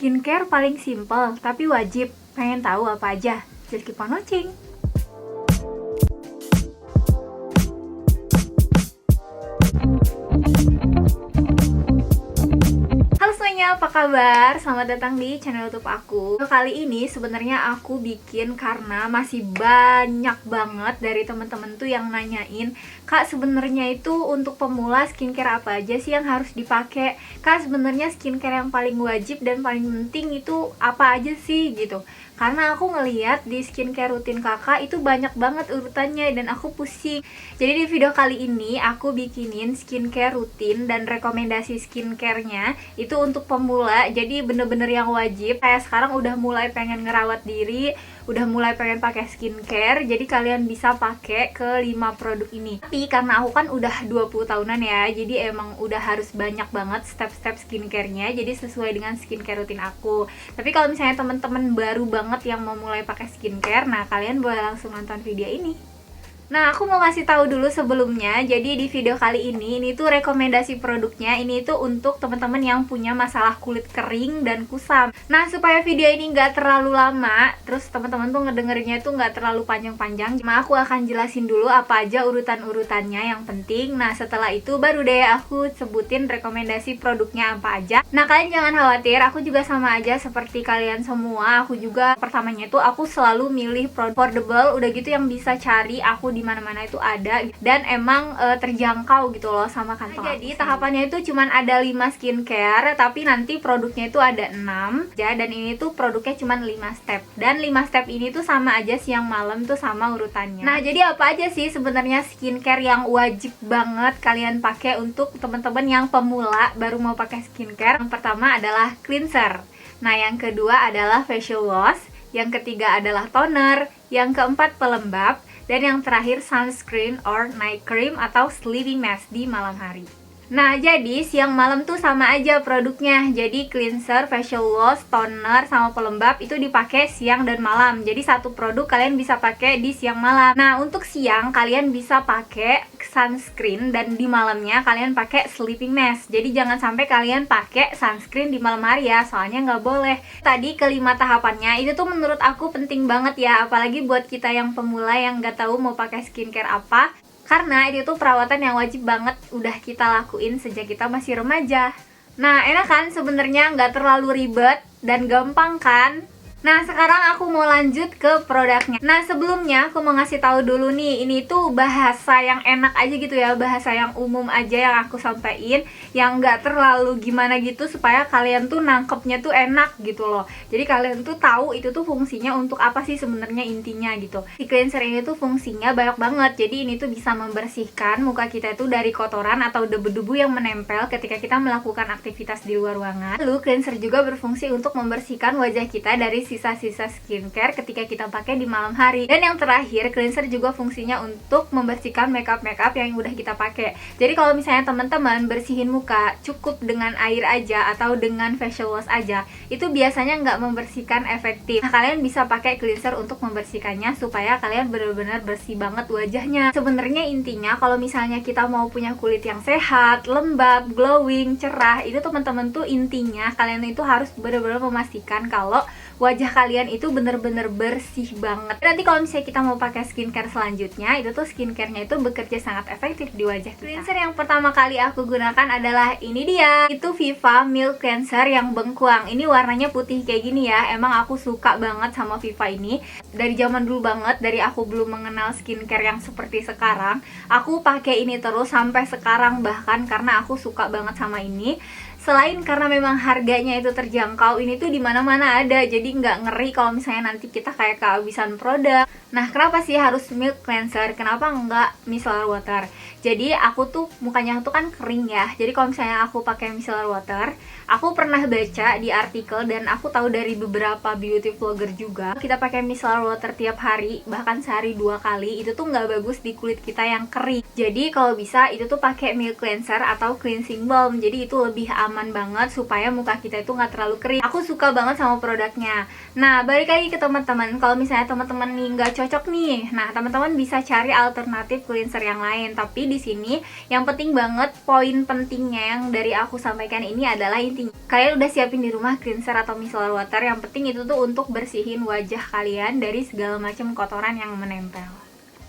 Skincare paling simple tapi wajib. Pengen tahu apa aja? Just keep on watching. Halo semuanya, apa kabar? Selamat datang di channel YouTube aku. Kali ini sebenarnya aku bikin karena masih banyak banget dari teman-teman tuh yang nanyain, Kak, sebenarnya itu untuk pemula skincare apa aja sih yang harus dipakai? Kak, sebenarnya skincare yang paling wajib dan paling penting itu apa aja sih gitu. Karena aku ngeliat di skincare rutin kakak itu banyak banget urutannya dan aku pusing. Jadi di video kali ini aku bikinin skincare rutin dan rekomendasi skincare-nya itu untuk pemula. Jadi bener-bener yang wajib. Saya sekarang udah mulai pengen ngerawat diri, udah mulai pengen pakai skincare. Jadi kalian bisa pakai ke 5 produk ini. Tapi karena aku kan udah 20 tahunan ya, jadi emang udah harus banyak banget step-step skincare-nya. Jadi sesuai dengan skincare rutin aku. Tapi kalau misalnya teman-teman baru banget yang mau mulai pakai skincare, nah kalian boleh langsung nonton video ini. Nah, aku mau kasih tahu dulu sebelumnya. Jadi di video kali ini tuh rekomendasi produknya. Ini tuh untuk teman-teman yang punya masalah kulit kering dan kusam. Nah, supaya video ini nggak terlalu lama, terus teman-teman tuh ngedengerinnya tuh nggak terlalu panjang-panjang, cuma aku akan jelasin dulu apa aja urutan-urutannya yang penting. Nah, setelah itu baru deh aku sebutin rekomendasi produknya apa aja. Nah, kalian jangan khawatir, aku juga sama aja seperti kalian semua. Aku juga pertamanya tuh aku selalu milih produk affordable, udah gitu yang bisa cari aku di mana-mana itu ada dan emang terjangkau gitu loh sama kantong. Nah, jadi tahapannya itu cuman ada 5 skincare, tapi nanti produknya itu ada 6 ya, dan ini tuh produknya cuman 5 step. Dan 5 step ini tuh sama aja siang malam tuh sama urutannya. Nah, jadi apa aja sih sebenarnya skincare yang wajib banget kalian pakai untuk teman-teman yang pemula baru mau pakai skincare? Yang pertama adalah cleanser. Nah, yang kedua adalah facial wash, yang ketiga adalah toner, yang keempat pelembab, dan yang terakhir sunscreen or night cream atau sleeping mask di malam hari. Nah, jadi siang malam tuh sama aja produknya. Jadi cleanser, facial wash, toner, sama pelembab itu dipakai siang dan malam. Jadi satu produk kalian bisa pakai di siang malam. Nah, untuk siang kalian bisa pakai sunscreen dan di malamnya kalian pakai sleeping mask. Jadi jangan sampai kalian pakai sunscreen di malam hari ya, soalnya nggak boleh. Tadi kelima tahapannya itu tuh menurut aku penting banget ya, apalagi buat kita yang pemula yang nggak tahu mau pakai skincare apa. Karena itu tuh perawatan yang wajib banget udah kita lakuin sejak kita masih remaja. Nah, enak kan sebenarnya, nggak terlalu ribet dan gampang kan? Nah, sekarang aku mau lanjut ke produknya. Nah, sebelumnya aku mau ngasih tahu dulu nih, ini tuh bahasa yang enak aja gitu ya, bahasa yang umum aja yang aku sampaikan, yang nggak terlalu gimana gitu, supaya kalian tuh nangkepnya tuh enak gitu loh. Jadi kalian tuh tahu itu tuh fungsinya untuk apa sih sebenarnya intinya gitu. Si cleanser ini tuh fungsinya banyak banget. Jadi ini tuh bisa membersihkan muka kita itu dari kotoran atau debu-debu yang menempel ketika kita melakukan aktivitas di luar ruangan. Lalu cleanser juga berfungsi untuk membersihkan wajah kita dari sisa-sisa skincare ketika kita pakai di malam hari. Dan yang terakhir, cleanser juga fungsinya untuk membersihkan makeup yang udah kita pakai. Jadi kalau misalnya teman-teman bersihin muka cukup dengan air aja atau dengan facial wash aja, itu biasanya nggak membersihkan efektif. Nah, kalian bisa pakai cleanser untuk membersihkannya supaya kalian benar-benar bersih banget wajahnya. Sebenarnya intinya kalau misalnya kita mau punya kulit yang sehat, lembab, glowing, cerah, itu teman-teman tuh intinya kalian itu harus benar-benar memastikan kalau wajah kalian itu bener-bener bersih banget. Nanti kalau misalnya kita mau pakai skincare selanjutnya, itu tuh skincare-nya itu bekerja sangat efektif di wajah kita. Cleanser yang pertama kali aku gunakan adalah ini dia. Itu Viva Milk Cleanser yang bengkuang. Ini warnanya putih kayak gini ya. Emang aku suka banget sama Viva ini. Dari zaman dulu banget, dari aku belum mengenal skincare yang seperti sekarang, aku pakai ini terus sampai sekarang bahkan, karena aku suka banget sama ini. Selain karena memang harganya itu terjangkau, ini tuh dimana-mana ada, jadi nggak ngeri kalau misalnya nanti kita kayak kehabisan produk. Nah, kenapa sih harus milk cleanser? Kenapa nggak micellar water? Jadi aku tuh mukanya tuh kan kering ya. Jadi kalau misalnya aku pakai micellar water, aku pernah baca di artikel dan aku tahu dari beberapa beauty vlogger juga, kita pakai micellar water tiap hari, bahkan sehari 2 kali, itu tuh nggak bagus di kulit kita yang kering. Jadi kalau bisa itu tuh pakai milk cleanser atau cleansing balm. Jadi itu lebih aman banget supaya muka kita itu nggak terlalu kering. Aku suka banget sama produknya. Nah, balik lagi ke teman-teman, kalau misalnya teman-teman nih nggak cocok nih, nah teman-teman bisa cari alternatif cleanser yang lain. Tapi di sini yang penting banget, poin pentingnya yang dari aku sampaikan ini adalah intinya intinya kalian udah siapin di rumah cleanser atau micellar water. Yang penting itu tuh untuk bersihin wajah kalian dari segala macam kotoran yang menempel.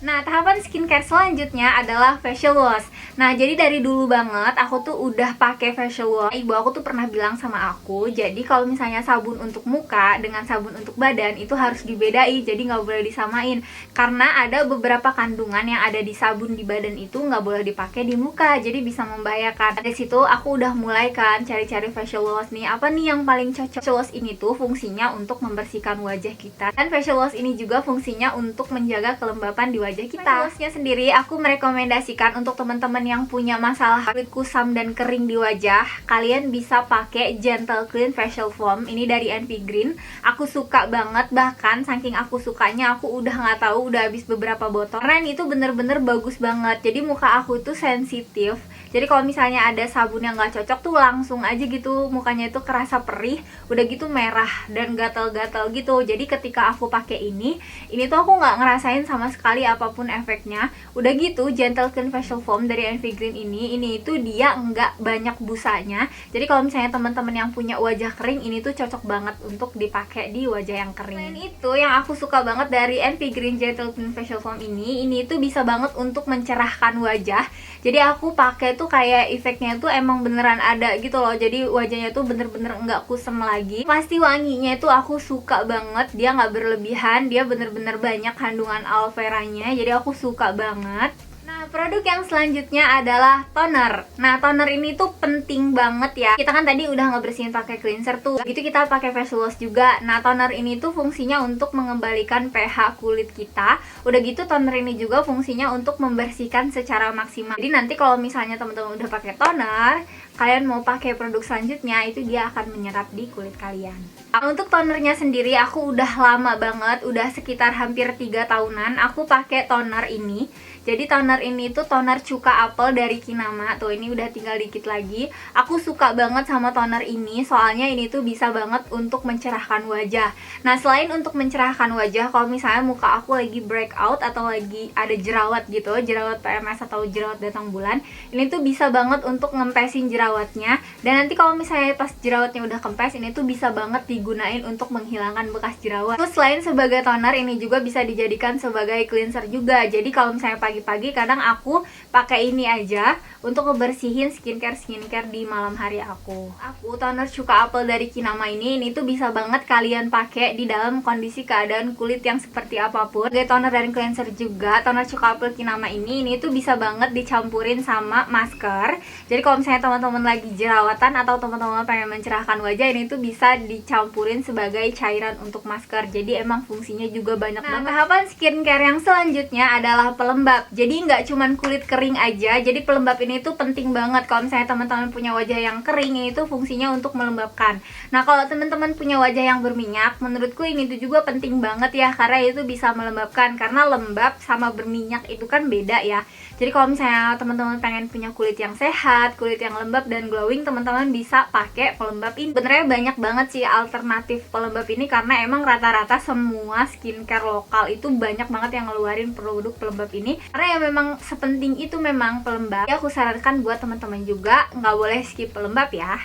Nah, tahapan skincare selanjutnya adalah facial wash. Nah, jadi dari dulu banget aku tuh udah pakai facial wash. Ibu aku tuh pernah bilang sama aku, jadi kalau misalnya sabun untuk muka dengan sabun untuk badan itu harus dibedain, jadi nggak boleh disamain. Karena ada beberapa kandungan yang ada di sabun di badan itu nggak boleh dipakai di muka, jadi bisa membahayakan. Dari situ aku udah mulai kan cari-cari facial wash nih, apa nih yang paling cocok. Facial wash ini tuh fungsinya untuk membersihkan wajah kita, dan facial wash ini juga fungsinya untuk menjaga kelembapan di wajah kita. Facial washnya sendiri aku merekomendasikan untuk teman-teman yang punya masalah kulit kusam dan kering di wajah. Kalian bisa pakai Gentle Clean Facial Foam ini dari NV Green. Aku suka banget, bahkan saking aku sukanya aku udah nggak tahu udah habis beberapa botol. Karena ini tuh bener-bener bagus banget. Jadi muka aku tuh sensitif. Jadi kalau misalnya ada sabun yang nggak cocok tuh langsung aja gitu mukanya itu kerasa perih, udah gitu merah dan gatal-gatal gitu. Jadi ketika aku pakai ini tuh aku nggak ngerasain sama sekali apapun efeknya. Udah gitu Gentle Clean Facial Foam dari NV Green ini itu dia nggak banyak busanya. Jadi kalau misalnya teman-teman yang punya wajah kering, ini tuh cocok banget untuk dipakai di wajah yang kering. Selain itu yang aku suka banget dari NV Green Gentle Clean Facial Foam ini tuh bisa banget untuk mencerahkan wajah. Jadi aku pakai tuh kayak efeknya tuh emang beneran ada gitu loh. Jadi wajahnya tuh bener-bener nggak kusem lagi. Pasti wanginya itu aku suka banget. Dia nggak berlebihan, dia bener-bener banyak kandungan aloe veranya. Jadi aku suka banget. Nah, produk yang selanjutnya adalah toner. Nah, toner ini tuh penting banget ya. Kita kan tadi udah ngebersihin pakai cleanser tuh. Gitu kita pakai facial wash juga. Nah, toner ini tuh fungsinya untuk mengembalikan pH kulit kita. Udah gitu toner ini juga fungsinya untuk membersihkan secara maksimal. Jadi nanti kalau misalnya teman-teman udah pakai toner, kalian mau pakai produk selanjutnya itu dia akan menyerap di kulit kalian. Nah, untuk tonernya sendiri aku udah lama banget, udah sekitar hampir 3 tahunan aku pakai toner ini. Jadi toner ini tuh toner cuka apel dari Kinama. Tuh ini udah tinggal dikit lagi. Aku suka banget sama toner ini, soalnya ini tuh bisa banget untuk mencerahkan wajah. Nah, selain untuk mencerahkan wajah, kalau misalnya muka aku lagi breakout atau lagi ada jerawat gitu, jerawat PMS atau jerawat datang bulan, ini tuh bisa banget untuk ngempesin jerawatnya. Dan nanti kalau misalnya pas jerawatnya udah kempes, ini tuh bisa banget digunain untuk menghilangkan bekas jerawat. Terus selain sebagai toner, ini juga bisa dijadikan sebagai cleanser juga. Jadi kalau misalnya pagi-pagi kadang aku pakai ini aja untuk ngebersihin skincare di malam hari aku. Toner cuka apel dari Kinama ini tuh bisa banget kalian pakai di dalam kondisi keadaan kulit yang seperti apapun. Sebagai toner dan cleanser juga, toner cuka apel Kinama ini tuh bisa banget dicampurin sama masker. Jadi kalau misalnya teman-teman lagi jerawatan atau teman-teman pengen mencerahkan wajah, ini tuh bisa dicampurin sebagai cairan untuk masker. Jadi emang fungsinya juga banyak banget. Tahapan skincare yang selanjutnya adalah pelembab. Jadi nggak cuman kulit kering aja, jadi pelembab ini tuh penting banget. Kalau misalnya teman-teman punya wajah yang kering, ini tuh fungsinya untuk melembabkan. Nah, kalau teman-teman punya wajah yang berminyak, menurutku ini tuh juga penting banget ya, karena itu bisa melembabkan. Karena lembab sama berminyak itu kan beda ya. Jadi kalau misalnya teman-teman pengen punya kulit yang sehat, kulit yang lembab dan glowing, teman-teman bisa pakai pelembab ini. Benernya banyak banget sih alternatif pelembab ini, karena emang rata-rata semua skincare lokal itu banyak banget yang ngeluarin produk pelembab ini. Karena ya memang sepenting itu memang pelembab. Ya, aku sarankan buat teman-teman juga nggak boleh skip pelembab ya.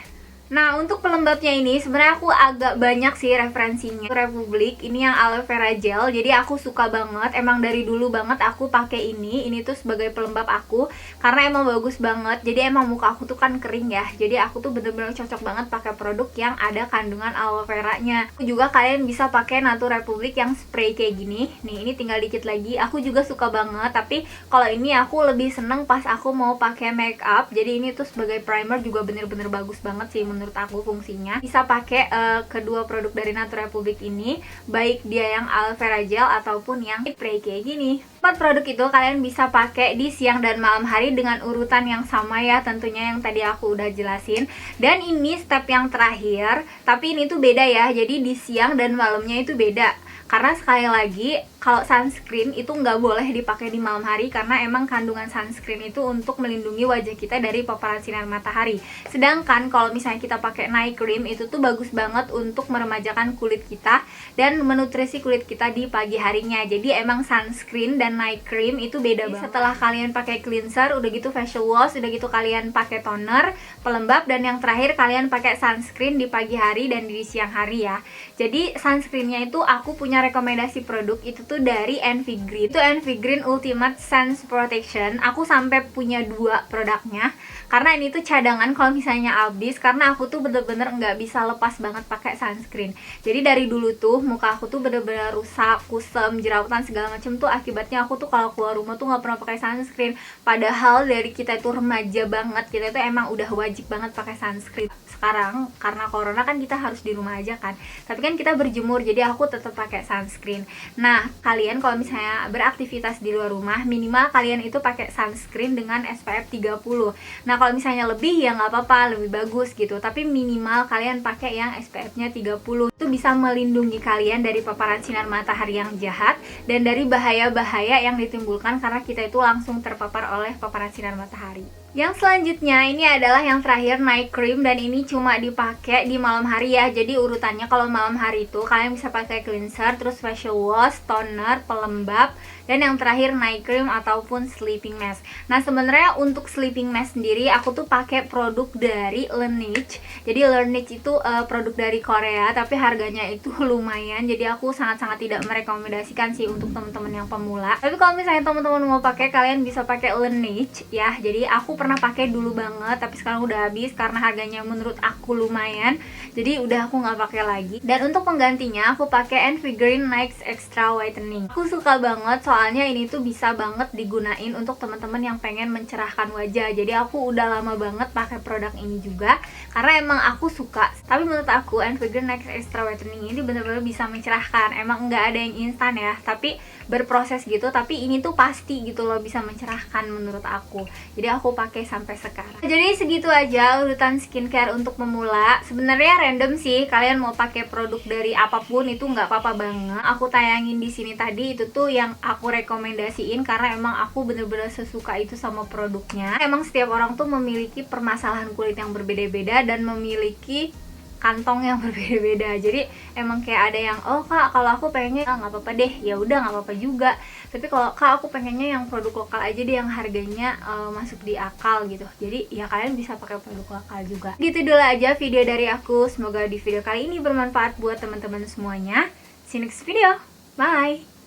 Nah, untuk pelembabnya ini sebenarnya aku agak banyak sih referensinya. Republik ini yang aloe vera gel. Jadi aku suka banget. Emang dari dulu banget aku pakai ini. Ini tuh sebagai pelembab aku karena emang bagus banget. Jadi emang muka aku tuh kan kering ya. Jadi aku tuh bener-bener cocok banget pakai produk yang ada kandungan aloe veranya. Aku juga kalian bisa pakai Natur Republik yang spray kayak gini. Nih, ini tinggal dikit lagi. Aku juga suka banget. Tapi kalau ini aku lebih seneng pas aku mau pakai make up. Jadi ini tuh sebagai primer juga bener-bener bagus banget sih menurut aku fungsinya. Bisa pakai kedua produk dari Natur Republik ini, baik dia yang aloe vera gel ataupun yang spray kayak gini. 4 produk itu kalian bisa pakai di siang dan malam hari dengan urutan yang sama ya, tentunya yang tadi aku udah jelasin. Dan ini step yang terakhir, tapi ini tuh beda ya. Jadi di siang dan malamnya itu beda. Karena sekali lagi, kalau sunscreen itu nggak boleh dipakai di malam hari karena emang kandungan sunscreen itu untuk melindungi wajah kita dari paparan sinar matahari. Sedangkan kalau misalnya kita pakai night cream itu tuh bagus banget untuk meremajakan kulit kita dan menutrisi kulit kita di pagi harinya. Jadi emang sunscreen dan night cream itu beda banget. Setelah kalian pakai cleanser, udah gitu facial wash, udah gitu kalian pakai toner, pelembab, dan yang terakhir kalian pakai sunscreen di pagi hari dan di siang hari ya. Jadi sunscreennya itu aku punya rekomendasi produk itu tuh dari Envy Green. Itu Envy Green Ultimate Sun Protection. Aku sampai punya 2 produknya karena ini tuh cadangan kalau misalnya habis, karena aku tuh bener-bener nggak bisa lepas banget pakai sunscreen. Jadi dari dulu tuh muka aku tuh bener-bener rusak, kusam, jerawatan segala macem tuh akibatnya aku tuh kalau keluar rumah tuh nggak pernah pakai sunscreen. Padahal dari kita itu remaja banget, kita itu emang udah wajib banget pakai sunscreen. Sekarang karena corona kan kita harus di rumah aja kan, tapi kan kita berjemur, jadi aku tetap pakai sunscreen. Nah, kalian kalau misalnya beraktivitas di luar rumah, minimal kalian itu pakai sunscreen dengan SPF 30. Nah, kalau misalnya lebih ya nggak apa-apa, lebih bagus gitu, tapi minimal kalian pakai yang SPF-nya 30. Itu bisa melindungi kalian dari paparan sinar matahari yang jahat dan dari bahaya-bahaya yang ditimbulkan karena kita itu langsung terpapar oleh paparan sinar matahari. Yang selanjutnya ini adalah yang terakhir, night cream, dan ini cuma dipakai di malam hari ya. Jadi urutannya kalau malam hari itu kalian bisa pakai cleanser, terus facial wash, toner, pelembab, dan yang terakhir night cream ataupun sleeping mask. Nah, sebenarnya untuk sleeping mask sendiri aku tuh pakai produk dari Laneige. Jadi Laneige itu produk dari Korea, tapi harganya itu lumayan. Jadi aku sangat-sangat tidak merekomendasikan sih untuk teman-teman yang pemula. Tapi kalau misalnya teman-teman mau pakai, kalian bisa pakai Laneige ya. Jadi aku pernah pakai dulu banget, tapi sekarang udah habis karena harganya menurut aku lumayan. Jadi udah aku nggak pakai lagi. Dan untuk penggantinya aku pakai Envy Green Night Extra Whitening. Aku suka banget soalnya ini tuh bisa banget digunain untuk teman-teman yang pengen mencerahkan wajah. Jadi aku udah lama banget pakai produk ini juga karena emang aku suka. Tapi menurut aku Envy Green Night Extra Whitening ini bener-bener bisa mencerahkan. Emang nggak ada yang instan ya, tapi berproses gitu. Tapi ini tuh pasti gitu loh bisa mencerahkan menurut aku. Jadi aku pakai sampai sekarang. Jadi segitu aja urutan skincare untuk pemula. Sebenarnya random sih, kalian mau pakai produk dari apapun itu nggak apa-apa banget. Aku tayangin di sini tadi itu tuh yang aku rekomendasiin karena emang aku bener-bener sesuka itu sama produknya. Emang setiap orang tuh memiliki permasalahan kulit yang berbeda-beda dan memiliki kantong yang berbeda-beda. Jadi emang kayak ada yang, oh kak kalau aku pengennya nggak apa-apa deh, ya udah nggak apa-apa juga. Tapi kalau kak aku pengennya yang produk lokal aja deh, yang harganya masuk di akal gitu. Jadi ya kalian bisa pakai produk lokal juga. Gitu dulu aja video dari aku. Semoga di video kali ini bermanfaat buat teman-teman semuanya. See you next video. Bye.